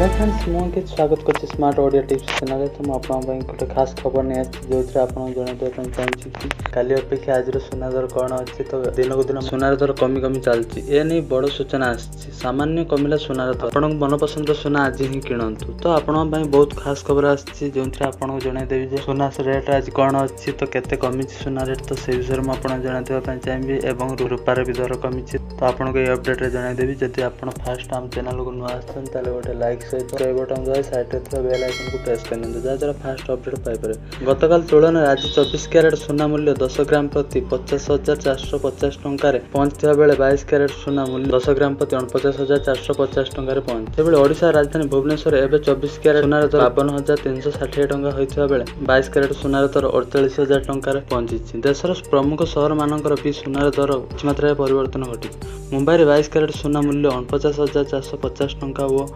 Hi friends मुझे स्वागत कर स्मार्ट ओडिया टिप्स चैनल तो मुझे गोटे खास खबर नहीं जो आपको जनइदेवा चाहिए कि काली अपेक्षा आज सुना दर कौन अच्छी तो दिन को दिन सुनार दर कमी कमी चलती ए नहीं बड़ सूचना आसी सामान्य कमिला सुनार दर आपन मनपसंद सुना आज ही किणतु तो आपण बहुत खास खबर आसी जो आपको जनइदेवी सुना रेट आज कौन अच्छी तो केते कमी सुना रेट तो से विषय में आपड़ जनइदेवा चाहिए और रूपार भी दर कमी तो आपको ये अपडेट जनइदेवी जब आप फास्ट आम चैनल को नुआ आते गोटे लाइक सहित बटन द्वारा साइड बेल आइकन को प्रेस कर जहाँद्वारा फास्ट अपडेट पाइपर। गतकाल तुलन में आज 24 क्यारेट सुना मूल्य 10 ग्राम प्रति 50,450 टंकार पहुंचता बेले 22 क्यारेट सुना मूल्य 10 ग्राम प्रति 49,450 टंकार पहुंचे। ओडिशा राजधानी भुवनेश्वर एवं 24 क्यारेट सुनार दर 52,360 टंका होता बेले 22 क्यारेट सुनार दर 48,000 टंकार पहुंची। देशर प्रमुख सहर मानकर भी सुनार दर उच्च मात्रा परिवर्तन घटी। मुंबई 22 क्यारेट सुना मूल्य 49,450 टंका और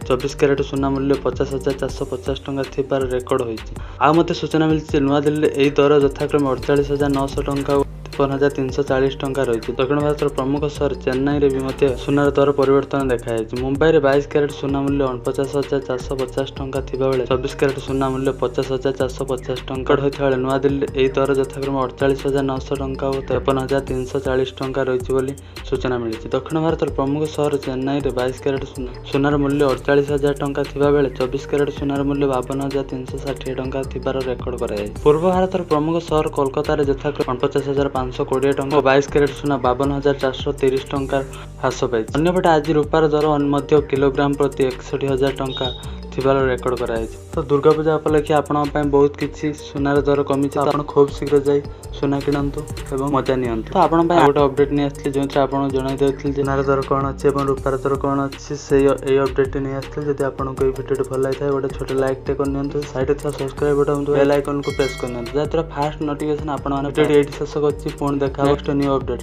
24 क्यारेट सुना मूल्य 50,450 टंका थिबार रेकर्ड होइछि। आ मते सूचना मिलछि नुआ दिल्ली एई दर यथाक्रमे 48,900 टंका 5340 टंका रही। दक्षिण भारत प्रमुख सहर चेन्नई रे भी मध्य सुनार दर परिवर्तन देखा। मुंबई 22 क्यारेट सुना मूल्य 49,450 टंका थिबा बेले 24 क्यारेट सुना मूल्य 50,450 टंका होता बेले नुआ दिल्ली एई दर यथाक्रमे 48,900 टंका और 53,340 टंका रही बोली सूचना मिली। दक्षिण भारत प्रमुख सहर चेन्नई रे 22 क्यारेट सुनार मूल्य 48,000 टंका थिबा बेले 24 क्यारेट सुनार मूल्य 52,360 टंका थिबार रेकर्ड कराई। पूर्व भारत प्रमुख सहर कोलकाता रे यथाक्रमे 49,520 टंका और 22 क्यारेट सुना 52,430 टंका ह्रास पाई। अन्यपटे आज रूपार दर किलोग्राम प्रति 61,000 टंका थिबार रेकर्ड कराई। तो दुर्गा पूजा उपलक्षे आपण बहुत किसी सुनार दर कमी तो आप खूब शीघ्र जाई सुना किणतु और मजा नियंतु। तो आपण गोटे अपडेट नहीं आसली जो आपको जनईदे सुनार दर कौन अच्छी और रूपार दर कौन अच्छी से अपडेट नहीं आसली। जब आपको ये वीडियो भल लगी गोटे छोटे लाइक टे कर साइड था सब्सक्राइब बटन बेल आइकन को प्रेस कर जहाँद्वारा फास्ट नोटिफिकेशन आपड़ी शेष कर देखा न्यू अपडेट।